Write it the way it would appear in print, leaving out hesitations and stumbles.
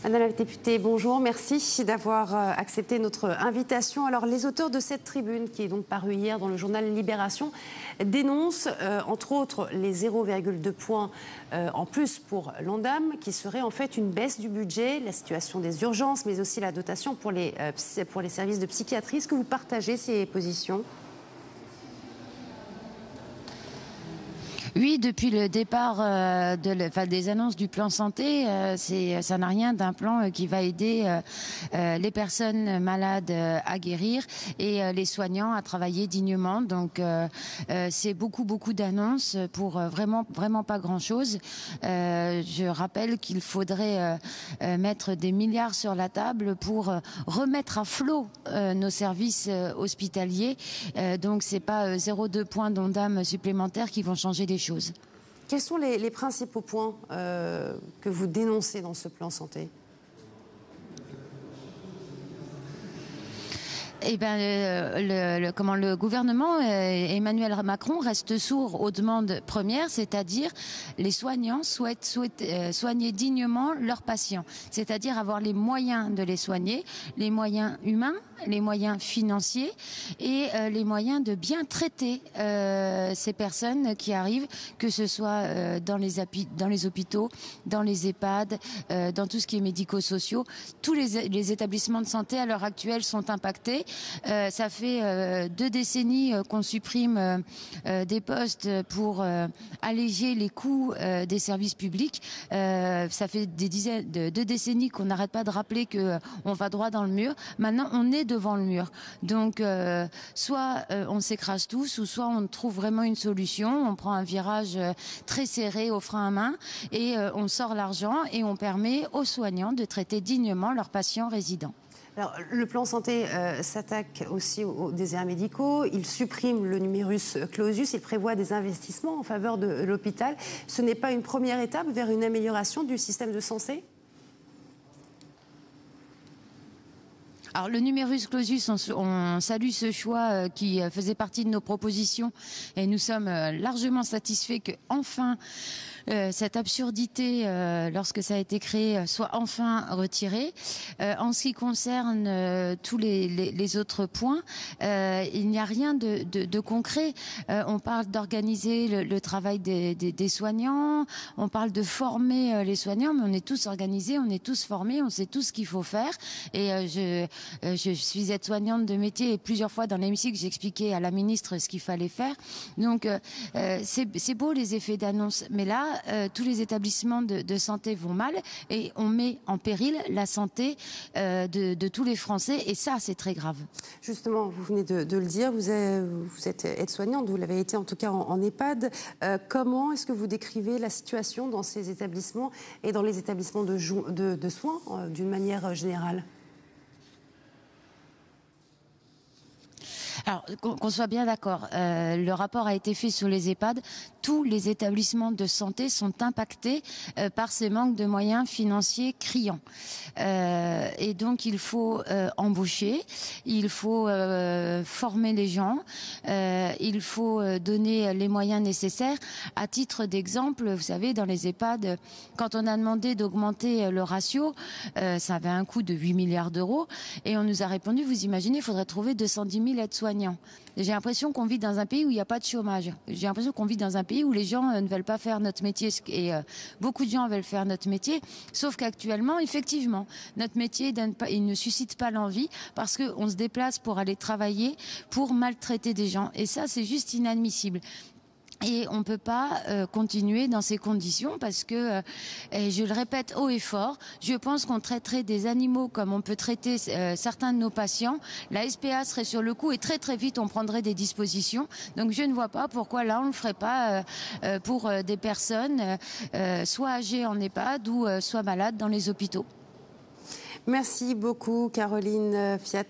Madame la députée, bonjour. Merci d'avoir accepté notre invitation. Alors, les auteurs de cette tribune, qui est donc parue hier dans le journal Libération, dénoncent, entre autres, les 0,2 points en plus pour l'Ondam, qui serait en fait une baisse du budget, la situation des urgences, mais aussi la dotation pour les services de psychiatrie. Est-ce que vous partagez ces positions ? Oui, depuis le départ des annonces du plan santé, ça n'a rien d'un plan qui va aider les personnes malades à guérir et les soignants à travailler dignement. Donc, c'est beaucoup d'annonces pour vraiment pas grand-chose. Je rappelle qu'il faudrait mettre des milliards sur la table pour remettre à flot nos services hospitaliers. Donc, c'est pas 0,2 points d'Ondam supplémentaires qui vont changer les choses. Quels sont les principaux points que vous dénoncez dans ce plan santé ? Eh ben, le gouvernement, Emmanuel Macron, reste sourd aux demandes premières, c'est-à-dire les soignants souhaitent soigner dignement leurs patients, c'est-à-dire avoir les moyens de les soigner, les moyens humains, les moyens financiers et les moyens de bien traiter ces personnes qui arrivent, que ce soit dans les hôpitaux, dans les EHPAD, dans tout ce qui est médico-sociaux. Tous les établissements de santé à l'heure actuelle sont impactés. Ça fait 2 décennies qu'on supprime des postes pour alléger les coûts des services publics. Ça fait 2 décennies qu'on n'arrête pas de rappeler qu'on va droit dans le mur. Maintenant, on est devant le mur. Donc, soit on s'écrase tous, ou soit on trouve vraiment une solution. On prend un virage très serré au frein à main et on sort l'argent et on permet aux soignants de traiter dignement leurs patients résidents. Alors, le plan santé s'attaque aussi aux déserts médicaux. Il supprime le numerus clausus. Il prévoit des investissements en faveur de l'hôpital. Ce n'est pas une première étape vers une amélioration du système de santé ? Alors le numerus clausus, on salue ce choix qui faisait partie de nos propositions et nous sommes largement satisfaits que enfin cette absurdité, lorsque ça a été créé, soit enfin retirée. En ce qui concerne tous les autres points, il n'y a rien de concret. On parle d'organiser le travail des soignants, on parle de former les soignants, mais on est tous organisés, on est tous formés, on sait tout ce qu'il faut faire. Et je suis aide-soignante de métier et plusieurs fois dans l'hémicycle, j'ai expliqué à la ministre ce qu'il fallait faire. Donc, c'est beau les effets d'annonce, mais là, tous les établissements de santé vont mal et on met en péril la santé de tous les Français et ça, c'est très grave. Justement, vous venez de le dire, vous êtes aide-soignante, vous l'avez été en tout cas en EHPAD. Comment est-ce que vous décrivez la situation dans ces établissements et dans les établissements de soins d'une manière générale ? Alors, qu'on soit bien d'accord, le rapport a été fait sur les EHPAD. Tous les établissements de santé sont impactés par ces manques de moyens financiers criants. Et donc, il faut embaucher, il faut former les gens, il faut donner les moyens nécessaires. À titre d'exemple, vous savez, dans les EHPAD, quand on a demandé d'augmenter le ratio, ça avait un coût de 8 milliards d'euros. Et on nous a répondu, vous imaginez, il faudrait trouver 210 000 aides-soignants. J'ai l'impression qu'on vit dans un pays où il n'y a pas de chômage. J'ai l'impression qu'on vit dans un pays où les gens ne veulent pas faire notre métier. Et beaucoup de gens veulent faire notre métier. Sauf qu'actuellement, effectivement, notre métier il ne suscite pas l'envie parce qu'on se déplace pour aller travailler, pour maltraiter des gens. Et ça, c'est juste inadmissible. Et on ne peut pas continuer dans ces conditions parce que, et je le répète haut et fort, je pense qu'on traiterait des animaux comme on peut traiter certains de nos patients. La SPA serait sur le coup et très vite on prendrait des dispositions. Donc je ne vois pas pourquoi là on ne le ferait pas pour des personnes soit âgées en EHPAD ou soit malades dans les hôpitaux. Merci beaucoup Caroline Fiat.